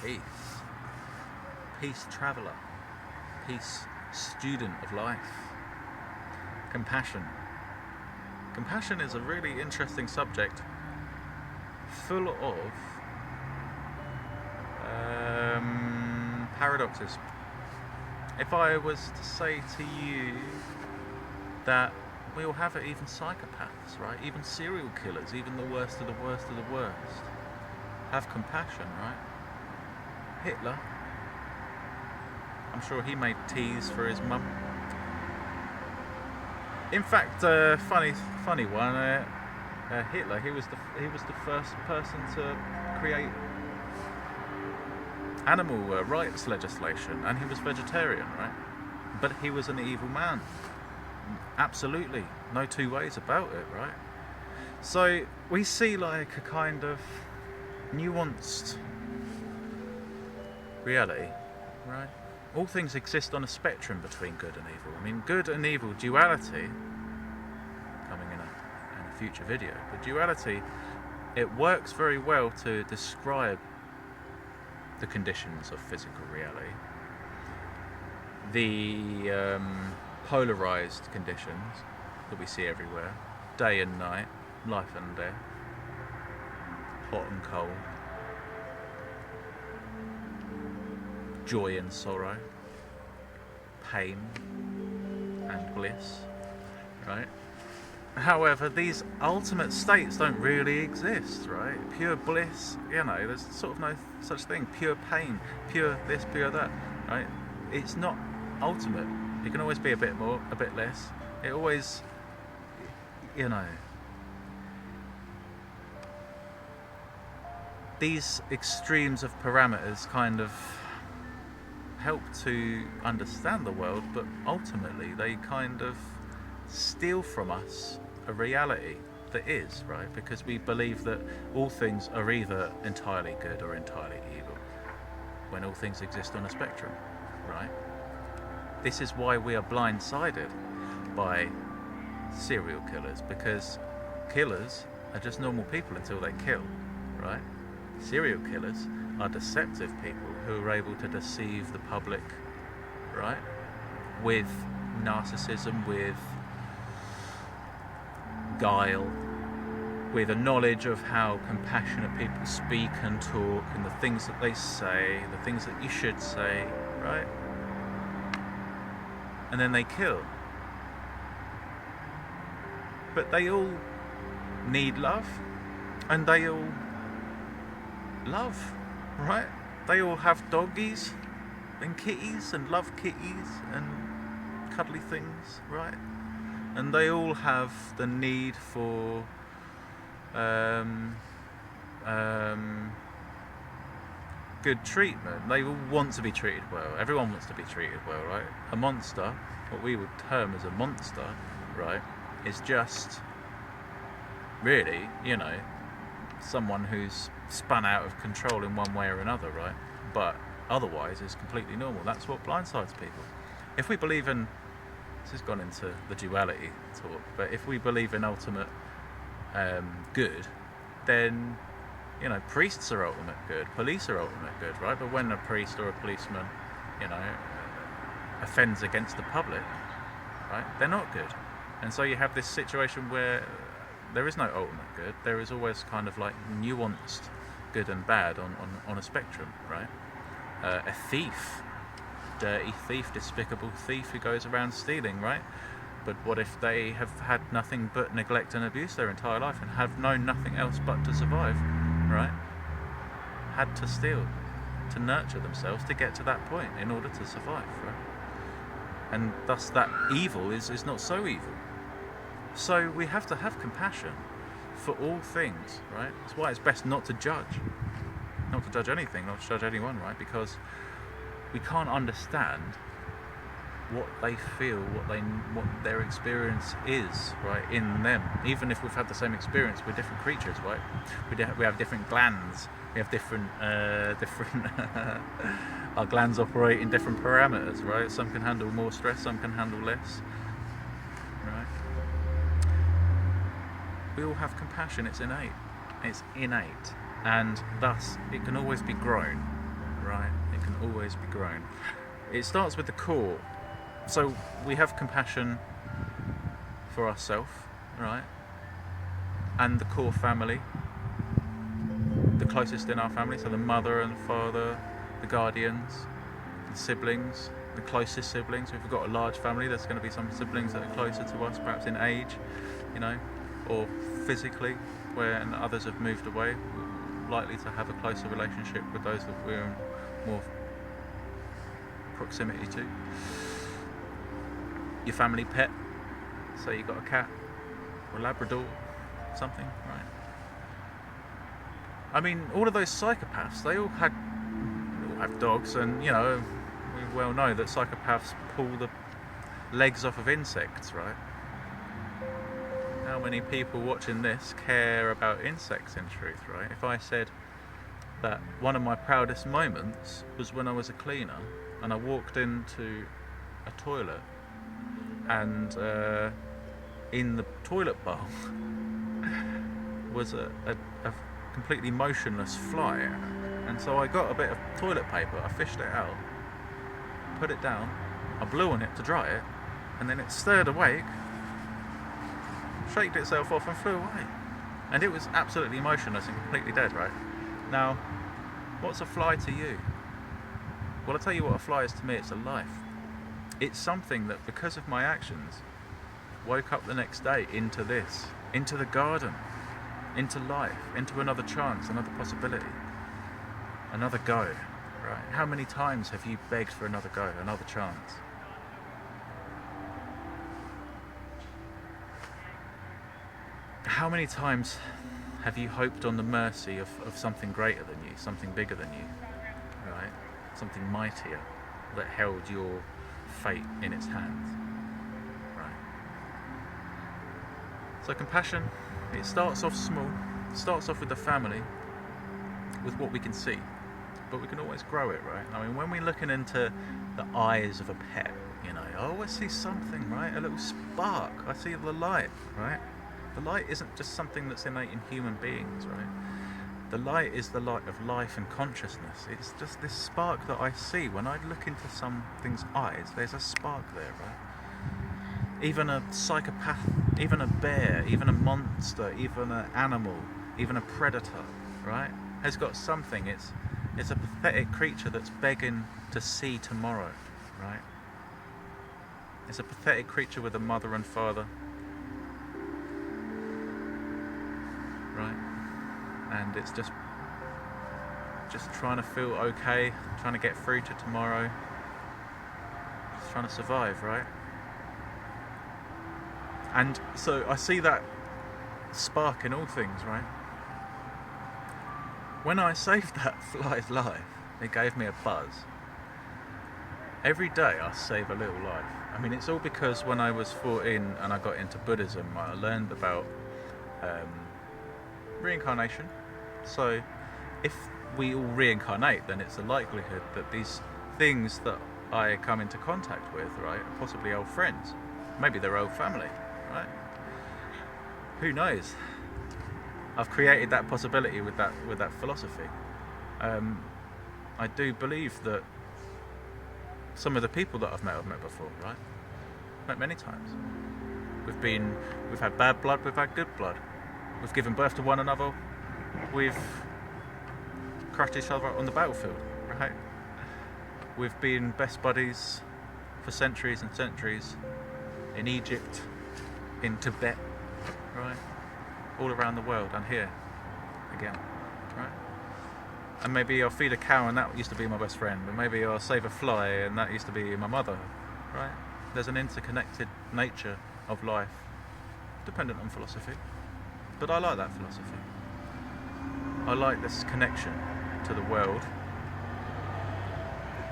peace. Peace traveller. Peace student of life. Compassion. Compassion is a really interesting subject, full of paradoxes. If I was to say to you that we all have it, even psychopaths, right? Even serial killers, even the worst of the worst of the worst, have compassion, right? Hitler, I'm sure he made teas for his mum. In fact, funny one. Hitler, he was the first person to create animal rights legislation, and he was vegetarian, right? But he was an evil man. Absolutely, no two ways about it, right? So we see like a kind of nuanced reality, right? All things exist on a spectrum between good and evil. I mean, good and evil duality, coming in a future video, but duality, it works very well to describe the conditions of physical reality. The polarized conditions that we see everywhere, day and night, life and death, hot and cold, joy and sorrow, pain and bliss, right? However, these ultimate states don't really exist, right? Pure bliss, there's sort of no such thing. Pure pain, pure this, pure that, right? It's not ultimate. It can always be a bit more, a bit less. It always, these extremes of parameters kind of help to understand the world, but ultimately they kind of steal from us a reality that is, right? Because we believe that all things are either entirely good or entirely evil, when all things exist on a spectrum, right? This is why we are blindsided by serial killers, because killers are just normal people until they kill, right? Serial killers are deceptive people who are able to deceive the public, right? With narcissism, with guile, with a knowledge of how compassionate people speak and talk, and the things that they say, the things that you should say, right? And then they kill. But they all need love, and they all love, right? They all have doggies and kitties and love kitties and cuddly things, right? And they all have the need for good treatment. They all want to be treated well. Everyone wants to be treated well, right? A monster, what we would term as a monster, right, is just really, someone who's spun out of control in one way or another, right? But otherwise is completely normal. That's what blindsides people. If we believe in, this has gone into the duality talk, but if we believe in ultimate good, then priests are ultimate good, police are ultimate good, right? But when a priest or a policeman offends against the public, right, they're not good. And so you have this situation where there is no ultimate good. There is always kind of like nuanced good and bad on a spectrum, right? A thief, dirty thief, despicable thief who goes around stealing, right? But what if they have had nothing but neglect and abuse their entire life and have known nothing else but to survive, right? Had to steal, to nurture themselves to get to that point in order to survive, right? And thus that evil is not so evil. So we have to have compassion for all things, right? That's why it's best not to judge anything, not to judge anyone, right? Because we can't understand what they feel, what their experience is, right, in them. Even if we've had the same experience, we're different creatures, right? We have different glands. We have different our glands operate in different parameters, right? Some can handle more stress, some can handle less, right? We all have compassion. It's innate, and thus it can always be grown, right? It can always be grown. It starts with the core. So we have compassion for ourselves, right? And the core family, the closest in our family, so the mother and father, the guardians, the siblings, the closest siblings. If we've got a large family, there's going to be some siblings that are closer to us, perhaps in age, or physically, and others have moved away. We're likely to have a closer relationship with those that we're in more proximity to. Your family pet, so you've got a cat or a Labrador, something, right? I mean, all of those psychopaths, they all have dogs, and we well know that psychopaths pull the legs off of insects, right? How many people watching this care about insects in truth, right? If I said that one of my proudest moments was when I was a cleaner and I walked into a toilet and in the toilet bowl was a completely motionless fly, and so I got a bit of toilet paper, I fished it out, put it down, I blew on it to dry it, and then it stirred awake, shaked itself off and flew away, and it was absolutely motionless and completely dead, right? Now, what's a fly to you? Well, I'll tell you what a fly is to me. It's a life. It's something that, because of my actions, woke up the next day into the garden, into life, into another chance, another possibility, another go, right? How many times have you begged for another go, another chance? How many times have you hoped on the mercy of something greater than you, something bigger than you, right? Something mightier that held your fate in its hands, right? So compassion, it starts off small, starts off with the family, with what we can see, but we can always grow it, right? I mean, when we're looking into the eyes of a pet, I always see something, right? A little spark. I see the light, right? The light isn't just something that's innate in human beings, right? The light is the light of life and consciousness. It's just this spark that I see when I look into something's eyes. There's a spark there, right? Even a psychopath, even a bear, even a monster, even an animal, even a predator, right, has got something. It's a pathetic creature that's begging to see tomorrow, right? It's a pathetic creature with a mother and father, right? And it's just trying to feel okay, trying to get through to tomorrow, just trying to survive, right? And so I see that spark in all things, right? When I saved that fly's life, it gave me a buzz. Every day I save a little life. I mean, it's all because when I was 14 and I got into Buddhism, I learned about reincarnation. So if we all reincarnate, then it's a likelihood that these things that I come into contact with, right, are possibly old friends. Maybe they're old family, right? Who knows? I've created that possibility with that philosophy. I do believe that some of the people that I've met before, right? Met many times. We've had bad blood, we've had good blood. We've given birth to one another. We've crushed each other on the battlefield, right? We've been best buddies for centuries and centuries in Egypt, in Tibet, right? All around the world, and here again, right? And maybe I'll feed a cow and that used to be my best friend, and maybe I'll save a fly and that used to be my mother, right? There's an interconnected nature of life, dependent on philosophy. But I like that philosophy. I like this connection to the world.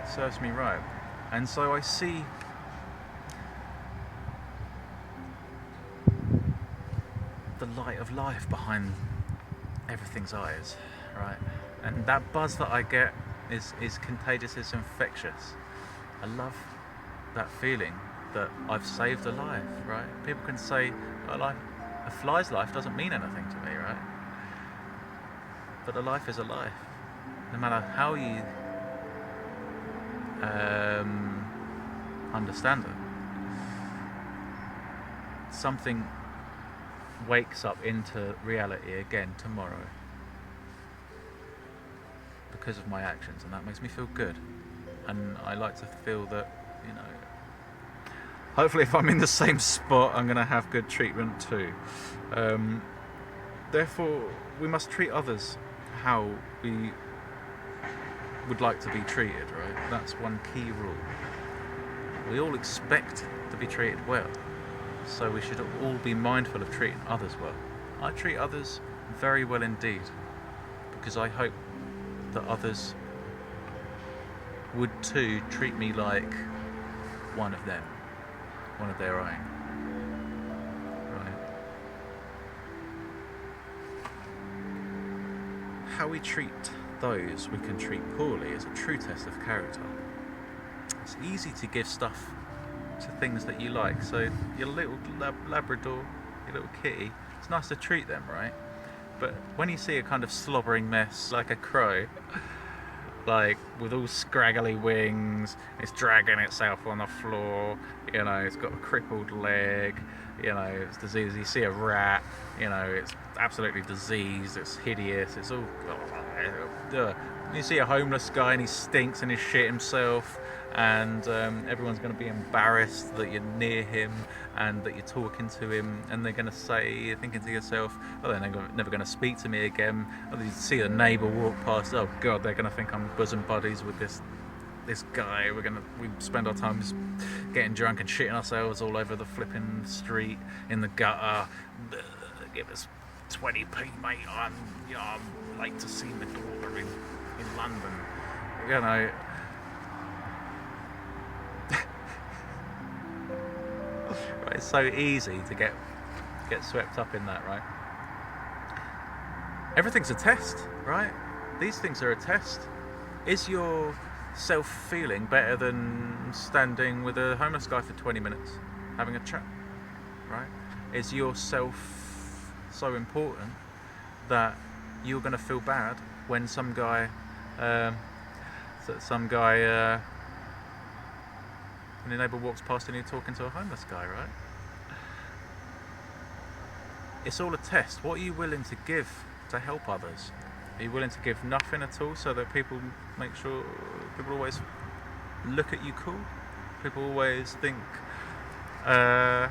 It serves me right. And so I see the light of life behind everything's eyes, right? And that buzz that I get is contagious, it's infectious. I love that feeling that I've saved a life, right? People can say, a fly's life doesn't mean anything to me, right? But a life is a life. No matter how you understanding. Something wakes up into reality again tomorrow because of my actions, and that makes me feel good. And I like to feel that, hopefully if I'm in the same spot, I'm going to have good treatment too. Therefore, we must treat others how we would like to be treated, right? That's one key rule. We all expect to be treated well, so we should all be mindful of treating others well. I treat others very well indeed, because I hope that others would too treat me like one of them, one of their own. Right? How we treat those we can treat poorly is a true test of character. It's easy to give stuff to things that you like. So your little Labrador, your little kitty, it's nice to treat them, right? But when you see a kind of slobbering mess like a crow, like with all scraggly wings, it's dragging itself on the floor, it's got a crippled leg, it's diseased. You see a rat, it's absolutely diseased, it's hideous, it's all... You see a homeless guy and he stinks and he shit himself, and everyone's going to be embarrassed that you're near him and that you're talking to him, and they're going to say, you're thinking to yourself, oh, they're never going to speak to me again. Or you see a neighbour walk past, oh god, they're going to think I'm bosom buddies with this guy. We spend our time just getting drunk and shitting ourselves all over the flipping street, in the gutter. Give us 20p, mate. I'm late to see my daughter in London. Right, it's so easy to get swept up in that, right? Everything's a test, right? These things are a test. Is your self-feeling better than standing with a homeless guy for 20 minutes having a chat, right? Is your self so important that you're going to feel bad when some guy and your neighbour walks past and you're talking to a homeless guy, right? It's all a test. What are you willing to give to help others? Are you willing to give nothing at all so that people always look at you cool? People always think, well,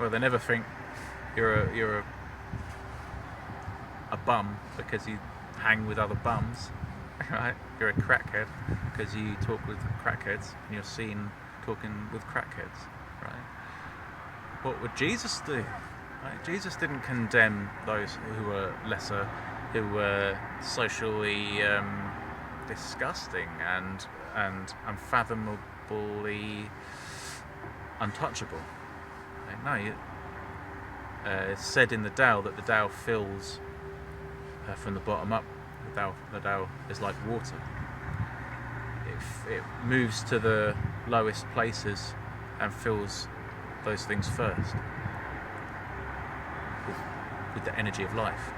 they never think you're a bum because you hang with other bums, right? You're a crackhead because you talk with crackheads and you're seen talking with crackheads, right? What would Jesus do? Right? Jesus didn't condemn those who were lesser, who were socially disgusting and unfathomably untouchable. Right? No, it's said in the Tao that the Tao fills from the bottom up. The Tao is like water. It moves to the lowest places and fills those things first with the energy of life.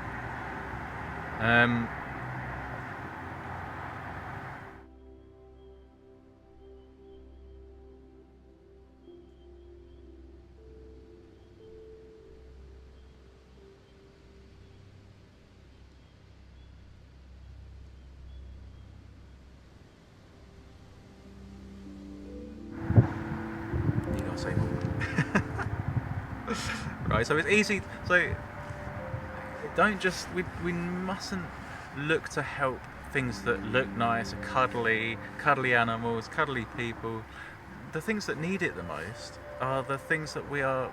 You gotta say more. Right, so it's easy. So don't just we mustn't look to help things that look nice, cuddly animals, cuddly people. The things that need it the most are the things that we are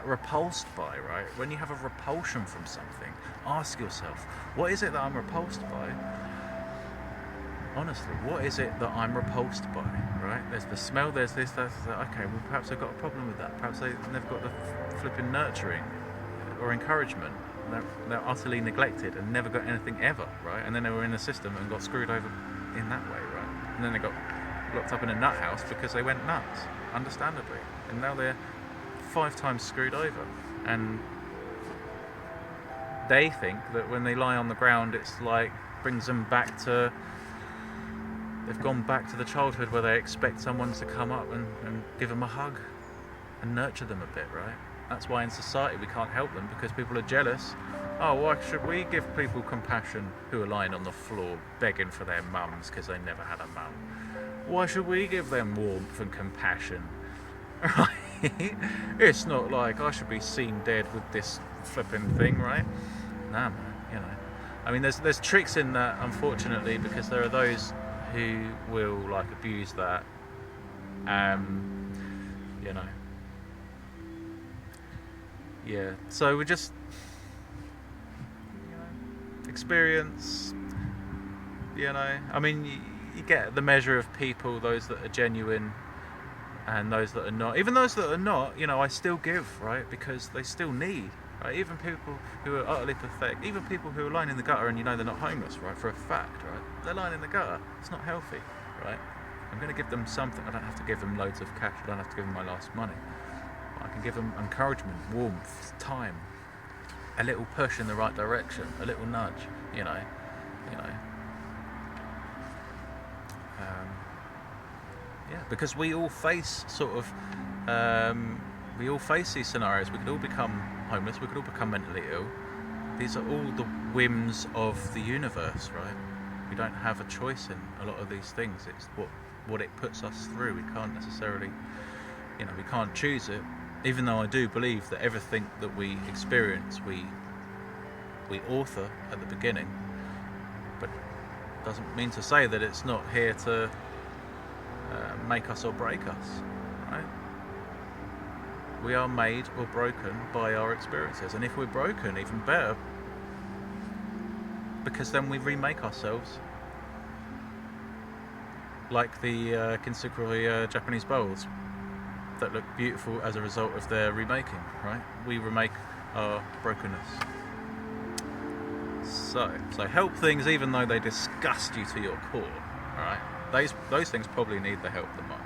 repulsed by, right? When you have a repulsion from something, ask yourself, what is it that I'm repulsed by? Honestly, what is it that I'm repulsed by, right? There's the smell, there's this, that. Okay, well, perhaps I've got a problem with that. Perhaps they've never got the flipping nurturing or encouragement. They're utterly neglected and never got anything ever, right? And then they were in the system and got screwed over in that way, right? And then they got locked up in a nut house because they went nuts, understandably. And now they're 5 times screwed over. And they think that when they lie on the ground, it's like brings them back to They've gone back to the childhood where they expect someone to come up and give them a hug and nurture them a bit, right? That's why in society we can't help them, because people are jealous. Oh, why should we give people compassion who are lying on the floor begging for their mums because they never had a mum? Why should we give them warmth and compassion? Right? It's not like I should be seen dead with this flipping thing, right? Nah, man, you know. I mean, there's tricks in that, unfortunately, because there are those who will like abuse that. You know. Yeah. So we just, you know, experience. You know. I mean, you get the measure of people, those that are genuine, and those that are not. Even those that are not, you know, I still give, right? Because they still need. Right? Even people who are utterly pathetic, even people who are lying in the gutter and you know they're not homeless, right? For a fact, right? They're lying in the gutter. It's not healthy, right? I'm going to give them something. I don't have to give them loads of cash. I don't have to give them my last money. I can give them encouragement, warmth, time, a little push in the right direction, a little nudge, you know. Yeah, because we all face sort of, we all face these scenarios. We could all become homeless. We could all become mentally ill. These are all the whims of the universe, right? We don't have a choice in a lot of these things. It's what it puts us through. We can't necessarily, you know, we can't choose it. Even though I do believe that everything that we experience, we author at the beginning, but it doesn't mean to say that it's not here to make us or break us, right? We are made or broken by our experiences, and if we're broken, even better, because then we remake ourselves, like the Kintsukuroi Japanese bowls that look beautiful as a result of their remaking, right? We remake our brokenness. So help things even though they disgust you to your core, right? Those things probably need the help the most.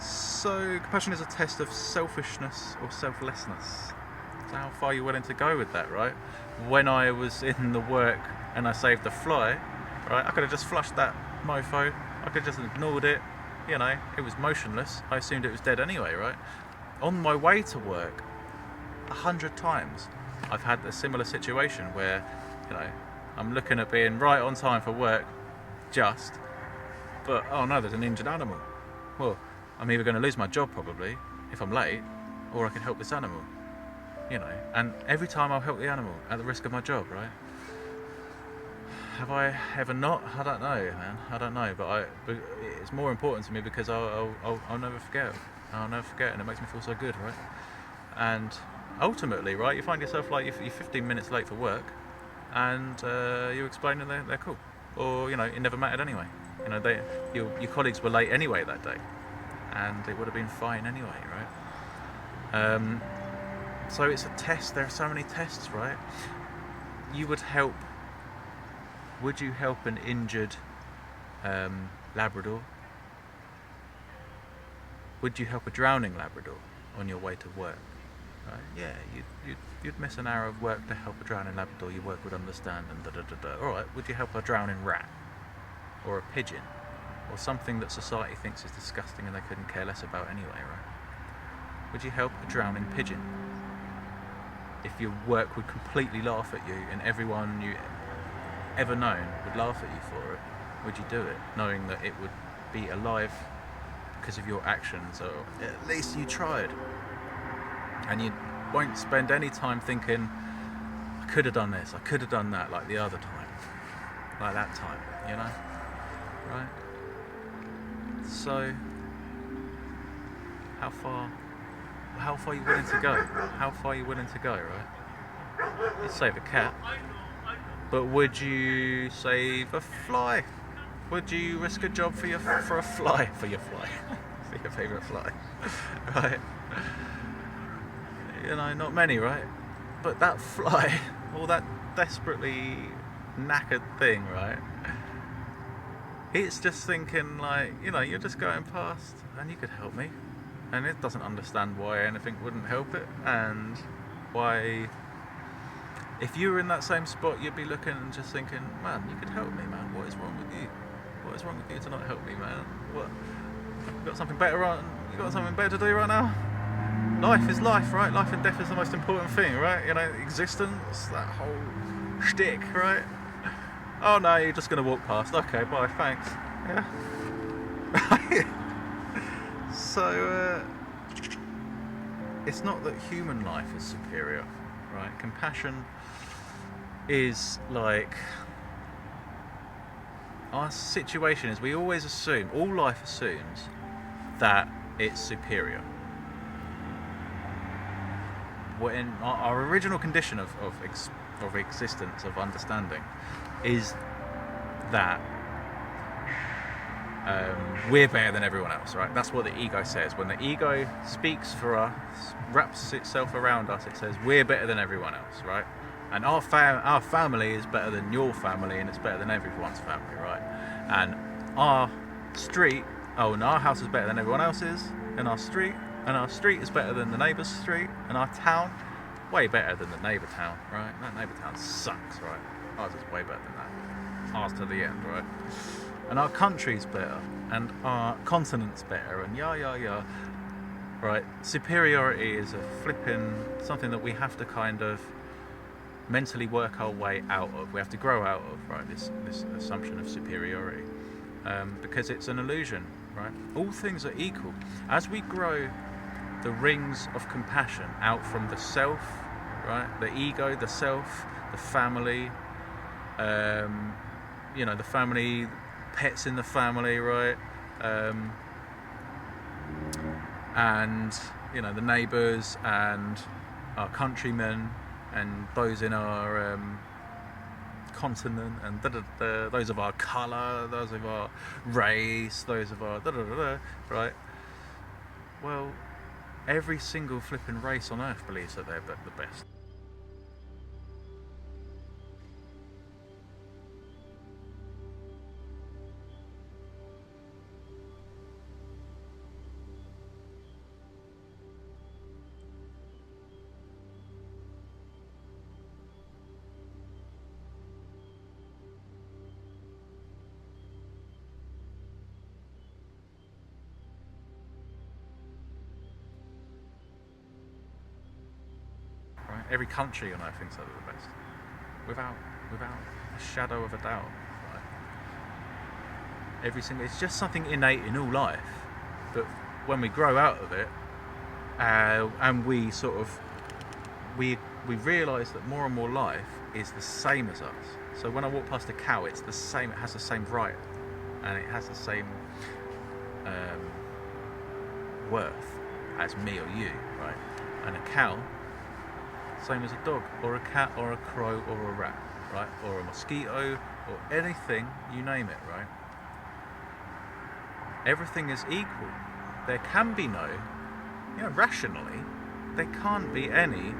So compassion is a test of selfishness or selflessness. So how far are you willing to go with that, right? When I was in the work and I saved the fly, right, I could have just flushed that mofo. I could have just ignored it. You know, it was motionless. I assumed it was dead anyway, right? On my way to work, 100 times, I've had a similar situation where, you know, I'm looking at being right on time for work, but oh no, there's an injured animal. Well, I'm either going to lose my job probably if I'm late, or I can help this animal. You know, and every time I'll help the animal at the risk of my job, right? Have I ever not? I don't know, man. I don't know, but it's more important to me because I'll never forget. I'll never forget, and it makes me feel so good, right? And ultimately, right, you find yourself like you're 15 minutes late for work, and you explain and they're cool, or you know, it never mattered anyway. You know, your colleagues were late anyway that day, and it would have been fine anyway, right? So it's a test. There are so many tests, right? Would you help an injured Labrador? Would you help a drowning Labrador on your way to work? Right? Yeah, you'd miss an hour of work to help a drowning Labrador. Your work would understand and da-da-da-da. All right, would you help a drowning rat or a pigeon or something that society thinks is disgusting and they couldn't care less about anyway, right? Would you help a drowning pigeon? If your work would completely laugh at you and everyone you ever known would laugh at you for it, would you do it, knowing that it would be alive because of your actions, or at least you tried? And you won't spend any time thinking, I could have done this, I could have done that, like the other time, like that time, you know, right? So how far are you willing to go? How far are you willing to go, right? You'd save a cat, but would you save a fly? Would you risk a job for your fly? For your favourite fly, right? You know, not many, right? But that fly, or that desperately knackered thing, right? It's just thinking like, you know, you're just going past and you could help me. And it doesn't understand why anything wouldn't help it, and why, if you were in that same spot, you'd be looking and just thinking, man, you could help me, man, what is wrong with you? What is wrong with you tonight? Help me, man. What? You got something better on? You got something better to do right now? Life is life, right? Life and death is the most important thing, right? You know, existence, that whole shtick, right? Oh no, you're just going to walk past. Okay, bye, thanks. Yeah. So, it's not that human life is superior, right? Compassion is like... Our situation is we always assume, all life assumes, that it's superior. When our original condition of existence, of understanding, is that we're better than everyone else, right? That's what the ego says. When the ego speaks for us, wraps itself around us, it says we're better than everyone else, right? And our family is better than your family, and it's better than everyone's family, right? And our street, and our house is better than everyone else's, and our street is better than the neighbour's street, and our town, way better than the neighbour town, right? That neighbour town sucks, right? Ours is way better than that. Ours to the end, right? And our country's better, and our continent's better, and right? Superiority is a something that we have to kind of mentally work our way out of. We have to grow out of, right? This assumption of superiority, because it's an illusion, right? All things are equal. As we grow the rings of compassion out from the self, right? The ego, the self, the family, the family, pets in the family, right? And the neighbours and our countrymen and those in our continent and those of our colour, those of our race, those of our right? Well, every single flipping race on earth believes that they're the best. Every country on earth thinks they're the best, without a shadow of a doubt. Right? It's just something innate in all life. But when we grow out of it, and we sort of we realise that more and more life is the same as us. So when I walk past a cow, it's the same. It has the same right, and it has the same worth as me or you, right? And a cow, same as a dog, or a cat, or a crow, or a rat, right? Or a mosquito, or anything, you name it, right? Everything is equal. There can be no, rationally, there can't be any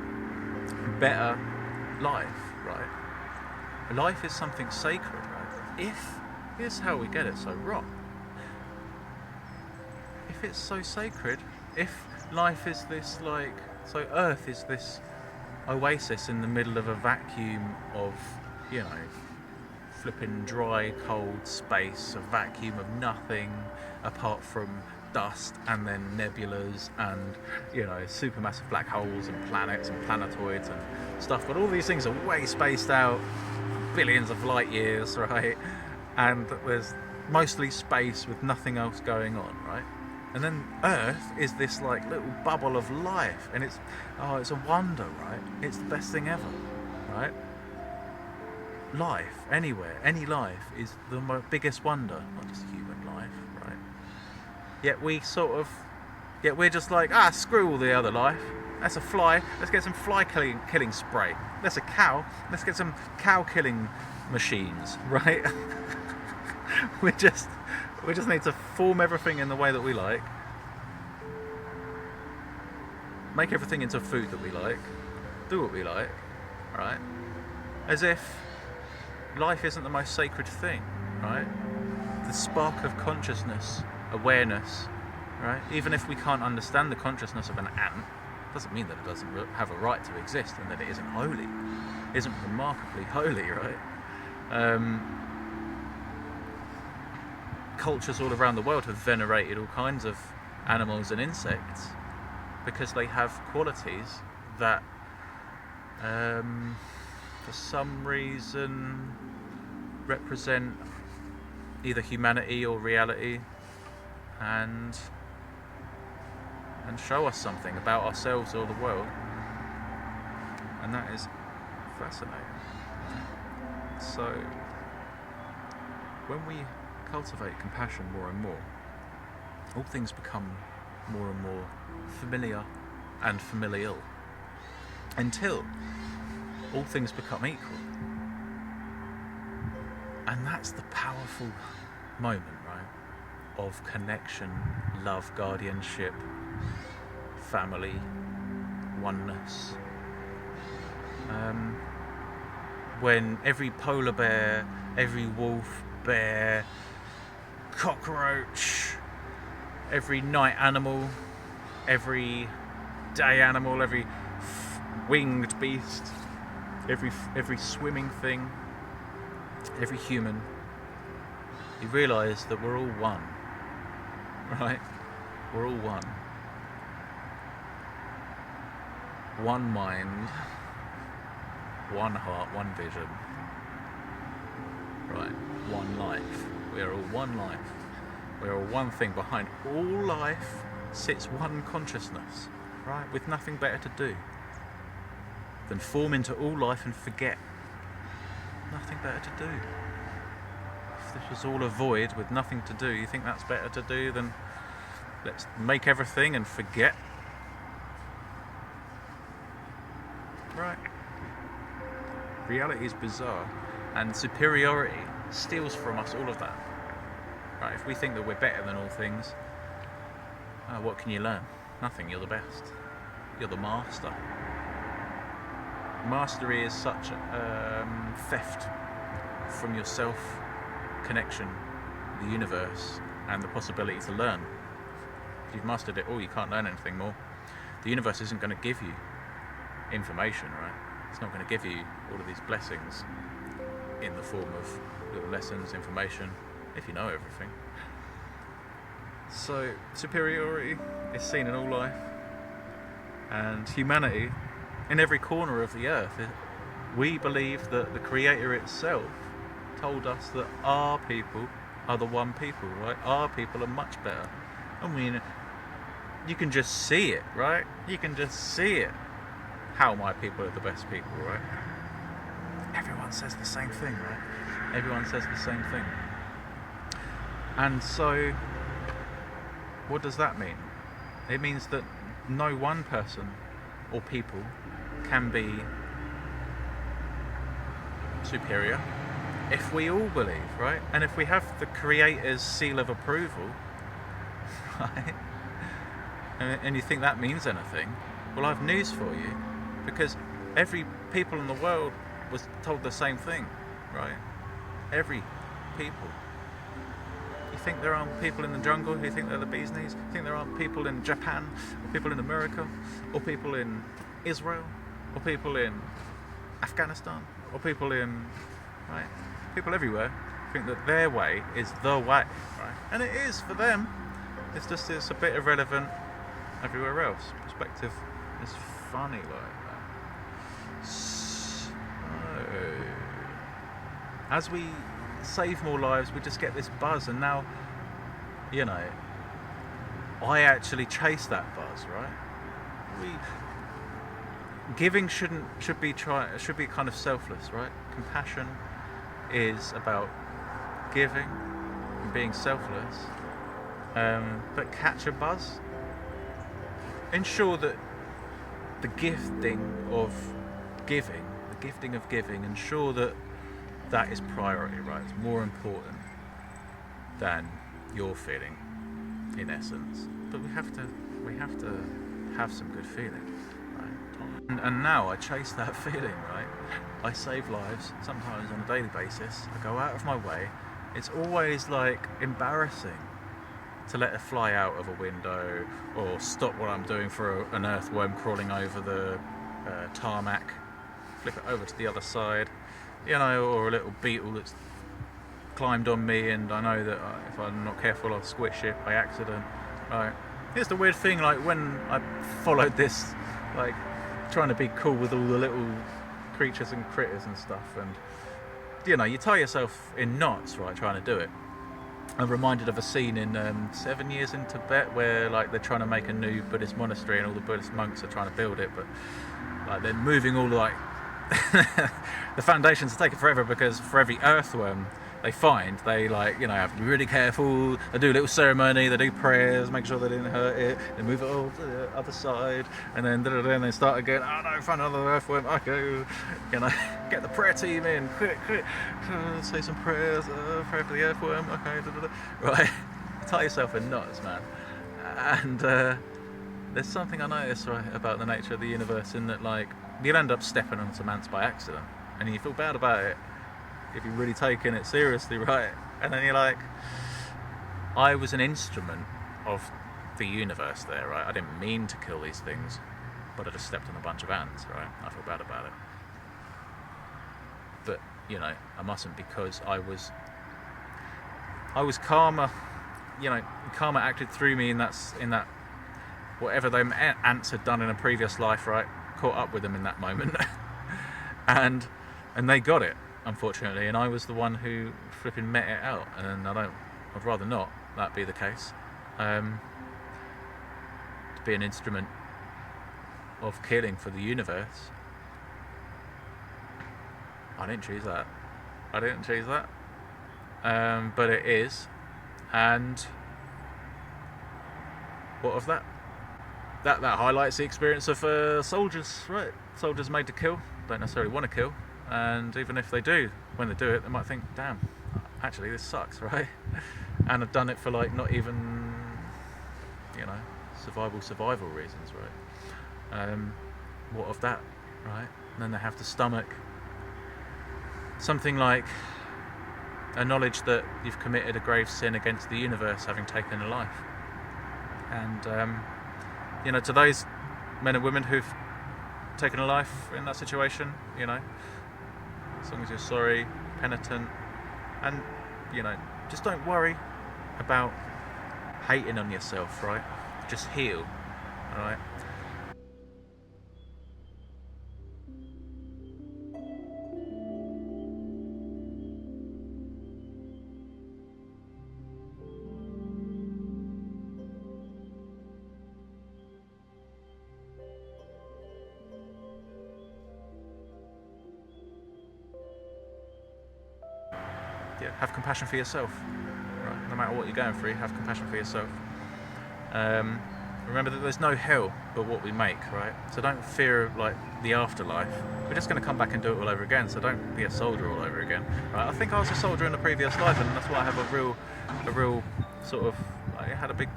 better life, right? Life is something sacred, right? Here's how we get it so wrong. If it's so sacred, if life is this so Earth is this oasis in the middle of a vacuum of, flipping dry, cold space, a vacuum of nothing apart from dust and then nebulas and, supermassive black holes and planets and planetoids and stuff. But all these things are way spaced out, billions of light years, right? And there's mostly space with nothing else going on, right? And then Earth is this little bubble of life, and it's a wonder, right? It's the best thing ever, right? Life, anywhere, any life is the biggest wonder, not just human life, right? Yet we're just screw all the other life. That's a fly. Let's get some fly killing spray. That's a cow. Let's get some cow killing machines, right? We just need to form everything in the way that we like, make everything into food that we like, do what we like, right? As if life isn't the most sacred thing, right? The spark of consciousness, awareness, right? Even if we can't understand the consciousness of an ant, doesn't mean that it doesn't have a right to exist and that it isn't holy, isn't remarkably holy, right? cultures all around the world have venerated all kinds of animals and insects because they have qualities that for some reason represent either humanity or reality, and show us something about ourselves or the world, and that is fascinating. So when we cultivate compassion more and more, all things become more and more familiar and familial, until all things become equal. And that's the powerful moment, right, of connection, love, guardianship, family, oneness. When every polar bear, every wolf, bear, cockroach, every night animal, every day animal, every winged beast, every swimming thing, every human, you realise that we're all one, right? We're all one. One mind, one heart, one vision, right? One life. We are all one life. We are all one thing. Behind all life sits one consciousness, right? With nothing better to do than form into all life and forget. Nothing better to do. If this was all a void with nothing to do, you think that's better to do than let's make everything and forget? Right. Reality is bizarre, and superiority steals from us all of that. Right, if we think that we're better than all things, what can you learn? Nothing. You're the best. You're the master. Mastery is such theft from yourself, connection, the universe, and the possibility to learn. If you've mastered it all, you can't learn anything more. The universe isn't going to give you information, right? It's not going to give you all of these blessings in the form of little lessons, information, if you know everything. So superiority is seen in all life, and humanity in every corner of the earth. We believe that the Creator itself told us that our people are the one people, right? Our people are much better. I mean, you can just see it, right? You can just see it. How my people are the best people, right? Everyone says the same thing, right? Everyone says the same thing. And so, what does that mean? It means that no one person or people can be superior if we all believe, right? And if we have the Creator's seal of approval, right? And you think that means anything, well, I have news for you, because every people in the world was told the same thing, right? Every people. You think there aren't people in the jungle who think they're the bee's knees? You think there aren't people in Japan, or people in America, or people in Israel, or people in Afghanistan, or people in, right? People everywhere think that their way is the way, right? And it is for them. It's just it's a bit irrelevant everywhere else. Perspective is funny like that. So, as we save more lives, we just get this buzz, and now, you know, I actually chase that buzz, right? Giving should be kind of selfless, right? Compassion is about giving and being selfless, but catch a buzz. Ensure that the gifting of giving, ensure that that is priority, right? It's more important than your feeling, in essence. But we have to have some good feeling, right? And now I chase that feeling, right? I save lives, sometimes on a daily basis. I go out of my way. It's always like embarrassing to let it fly out of a window, or stop what I'm doing for an earthworm crawling over the tarmac, flip it over to the other side, you know, or a little beetle that's climbed on me, and I know that if I'm not careful I'll squish it by accident. Right. Here's the weird thing, like when I followed this, like trying to be cool with all the little creatures and critters and stuff, and you know, you tie yourself in knots, right, trying to do it. I'm reminded of a scene in 7 Years in Tibet where like they're trying to make a new Buddhist monastery and all the Buddhist monks are trying to build it, but like they're moving all like the foundations are taking forever, because for every earthworm they find, they like, you know, have to be really careful. They do a little ceremony, they do prayers, make sure they didn't hurt it, they move it all to the other side, and then they start again. Oh no, find another earthworm. Okay, you know, get the prayer team in, quick, say some prayers, pray for the earthworm. Okay, right, tie yourself in knots, man. And there's something I noticed, right, about the nature of the universe, in that like you'll end up stepping on some ants by accident, and you feel bad about it if you're really taking it seriously, right? And then you're like, I was an instrument of the universe there, right? I didn't mean to kill these things, but I just stepped on a bunch of ants, right? I feel bad about it. But, you know, I mustn't, because I was karma, you know, karma acted through me in that whatever them ants had done in a previous life, right? Caught up with them in that moment. and they got it, unfortunately, and I was the one who flipping met it out, and I'd rather not that be the case. To be an instrument of killing for the universe, I didn't choose that. But it is, and what of that? That highlights the experience of soldiers, right? Soldiers made to kill, don't necessarily want to kill. And even if they do, when they do it, they might think, damn, actually this sucks, right? And I've done it for like not even, you know, survival reasons, right? What of that, right? And then they have to stomach something like a knowledge that you've committed a grave sin against the universe, having taken a life. And you know, to those men and women who've taken a life in that situation, you know, as long as you're sorry, penitent, and, you know, just don't worry about hating on yourself, right? Just heal, alright? Yeah, have compassion for yourself, right? No matter what you're going through, have compassion for yourself. Remember that there's no hell but what we make, right? So don't fear like the afterlife. We're just going to come back and do it all over again, so don't be a soldier all over again, right? I think I was a soldier in a previous life, and that's why I have a real sort of, I had a big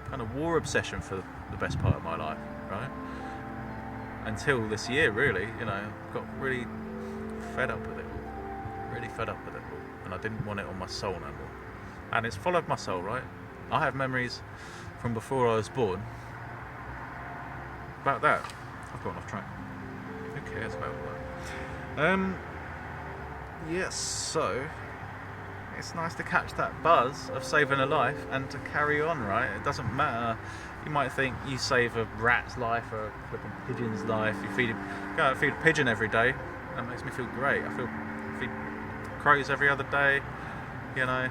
kind of war obsession for the best part of my life, right? Until this year, really, you know, got really fed up with it. Really fed up with it, and I didn't want it on my soul no more. And it's followed my soul, right? I have memories from before I was born about that. I've gone off track. Who cares about that? Yes, so it's nice to catch that buzz of saving a life and to carry on, right? It doesn't matter. You might think you save a rat's life or a flipping pigeon's life. Go out and feed a pigeon every day. That makes me feel great. I feed crows every other day, you know.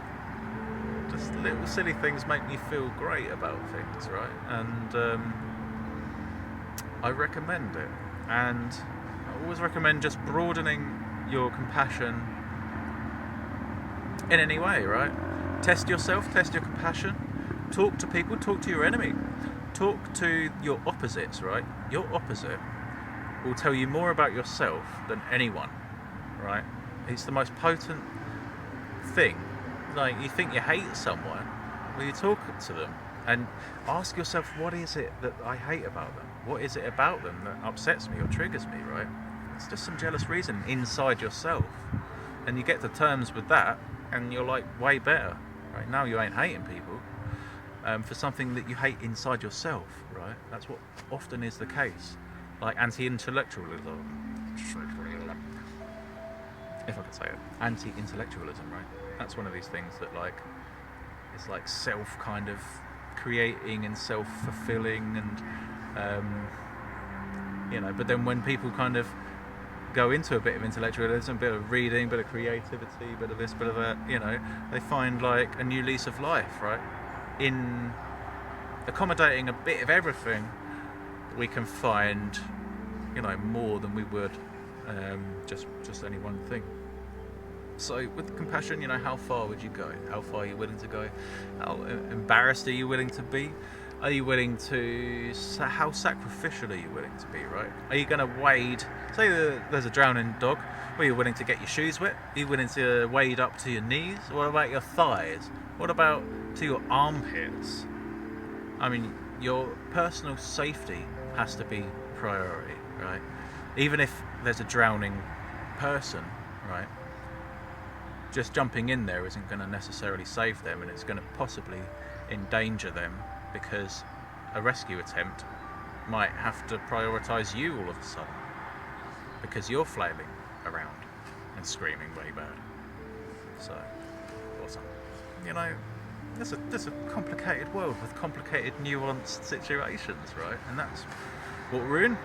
Just little silly things make me feel great about things, right? And I recommend it. And I always recommend just broadening your compassion in any way, right? Test yourself, test your compassion. Talk to people, talk to your enemy. Talk to your opposites, right? Your opposite will tell you more about yourself than anyone, right? It's the most potent thing. Like, you think you hate someone, well, you talk to them and ask yourself, what is it that I hate about them? What is it about them that upsets me or triggers me, right? It's just some jealous reason inside yourself. And you get to terms with that, and you're like way better, right? Now you ain't hating people for something that you hate inside yourself, right? That's what often is the case. Like anti-intellectualism. if I could say it, anti-intellectualism, right? That's one of these things that like it's like self kind of creating and self-fulfilling, and but then when people kind of go into a bit of intellectualism, a bit of reading, a bit of creativity, a bit of this, bit of that, they find like a new lease of life, right? In accommodating a bit of everything, we can find more than we would just any one thing. So with compassion, how far would you go? How far are you willing to go? How embarrassed are you willing to be? Are you willing to... How sacrificial are you willing to be, right? Are you going to wade... Say there's a drowning dog. Are you willing to get your shoes wet? Are you willing to wade up to your knees? What about your thighs? What about to your armpits? I mean, your personal safety has to be priority, right? Even if there's a drowning person, right? Just jumping in there isn't going to necessarily save them, and it's going to possibly endanger them, because a rescue attempt might have to prioritise you all of a sudden because you're flailing around and screaming very bad. So, awesome. There's a complicated world with complicated, nuanced situations, right? And that's what we're in.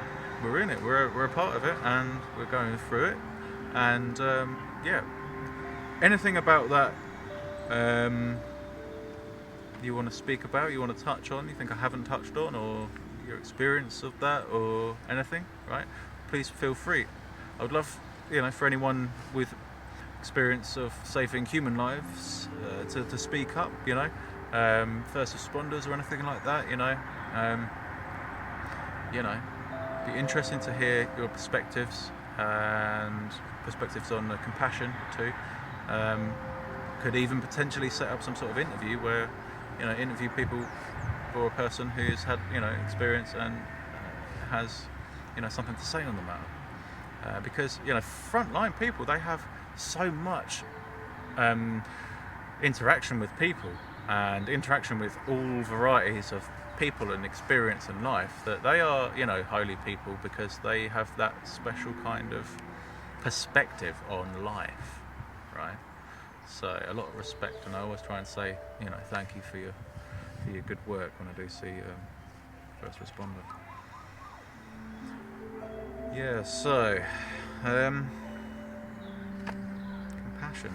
We're in it. We're a part of it, and we're going through it. And anything about that you want to speak about, you want to touch on, you think I haven't touched on, or your experience of that, or anything, right? Please feel free. I would love, for anyone with experience of saving human lives to speak up, first responders or anything like that, be interesting to hear your perspectives, and perspectives on compassion too. Could even potentially set up some sort of interview where interview people for a person who's had experience and has something to say on the matter, because frontline people, they have so much interaction with people and interaction with all varieties of people and experience in life, that they are holy people because they have that special kind of perspective on life, right? So a lot of respect, and I always try and say, thank you for your good work when I do see first responder. Yeah, so compassion.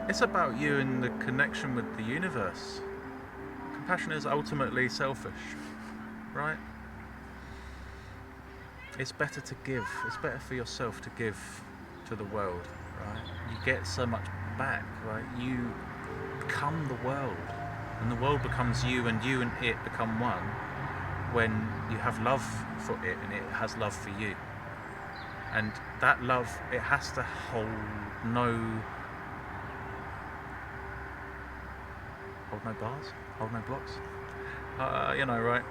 It's about you and the connection with the universe. Compassion is ultimately selfish, right? It's better to give. It's better for yourself to give to the world, right? You get so much back, right? You become the world, and the world becomes you and it become one when you have love for it and it has love for you. And that love, it has to hold no bars, hold no blocks. Right?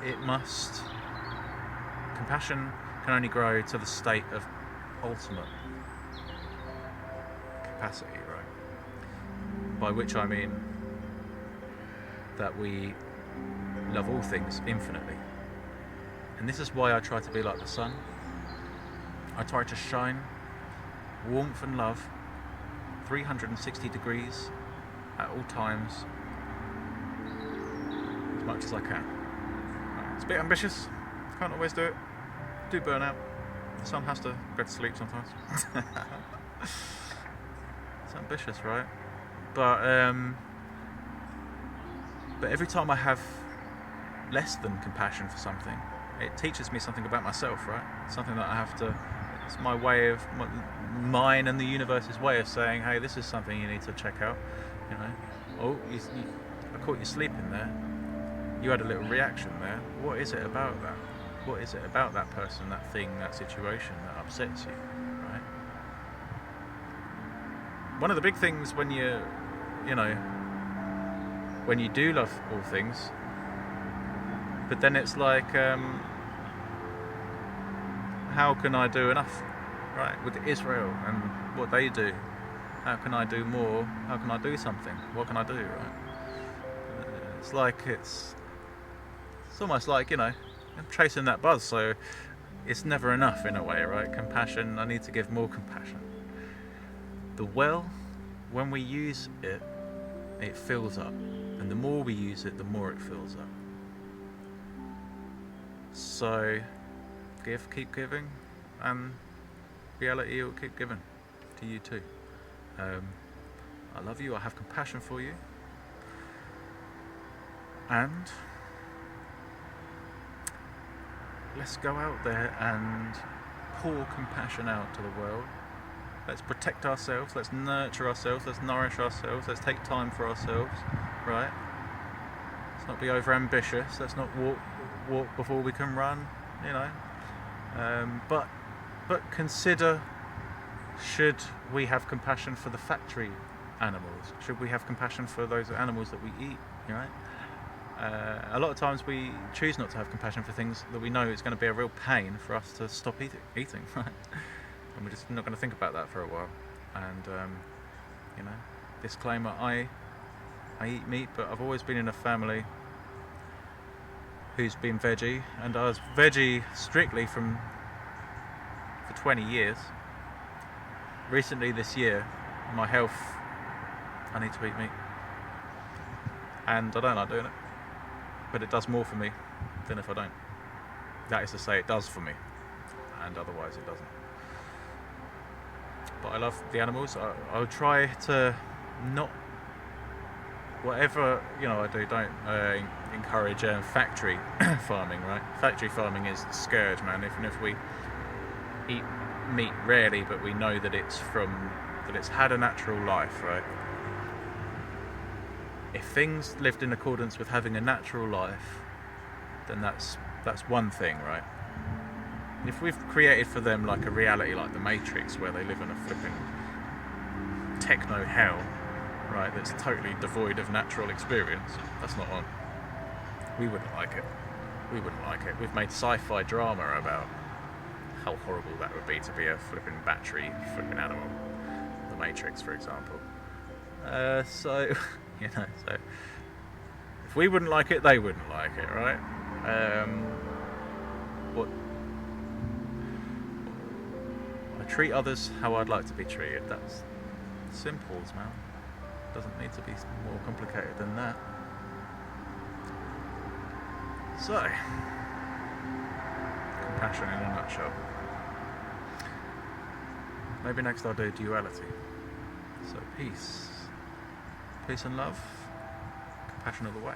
It must... Compassion can only grow to the state of ultimate capacity, right? By which I mean that we love all things infinitely. And this is why I try to be like the sun. I try to shine warmth and love 360 degrees at all times, as much as I can. It's a bit ambitious. Can't always do it. Do burn out. The sun has to go to sleep sometimes. It's ambitious, right? But every time I have less than compassion for something, it teaches me something about myself, right? Something that I have to... It's my way of... Mine and the universe's way of saying, hey, this is something you need to check out. Oh, I caught you sleeping there. You had a little reaction there. What is it about that? What is it about that person, that thing, that situation that upsets you, right? One of the big things when when you do love all things, but then it's like, how can I do enough, right? With Israel and what they do, how can I do more? How can I do something? What can I do, right? It's almost like, I'm chasing that buzz, so it's never enough in a way, right? Compassion, I need to give more compassion. The well, when we use it, it fills up. And the more we use it, the more it fills up. So, keep giving, and reality will keep giving to you too. I love you, I have compassion for you. And let's go out there and pour compassion out to the world. Let's protect ourselves, let's nurture ourselves, let's nourish ourselves, let's take time for ourselves, right? Let's not be over ambitious, let's not walk before we can run, you know. But consider, should we have compassion for the factory animals? Should we have compassion for those animals that we eat, right? A lot of times we choose not to have compassion for things that we know it's going to be a real pain for us to stop eating, right? And we're just not going to think about that for a while. And you know, disclaimer: I eat meat, but I've always been in a family who's been veggie, and I was veggie strictly for 20 years. Recently, this year, my health, I need to eat meat, and I don't like doing it, but it does more for me than if I don't. That is to say, it does for me, and otherwise it doesn't. But I love the animals. I'll try to not, whatever I do, don't encourage factory farming, right? Factory farming is the scourge, man. Even if we eat meat rarely, but we know that it's had a natural life, right? If things lived in accordance with having a natural life, then that's one thing, right? If we've created for them like a reality like the Matrix, where they live in a flipping techno hell, right, that's totally devoid of natural experience, that's not on. We wouldn't like it. We've made sci-fi drama about how horrible that would be to be a flipping flipping animal. The Matrix, for example. So if we wouldn't like it, they wouldn't like it, right? I treat others how I'd like to be treated. That's simple, man. Doesn't need to be more complicated than that. So, compassion in a nutshell. Maybe next I'll do duality. So peace and love, compassion of the way.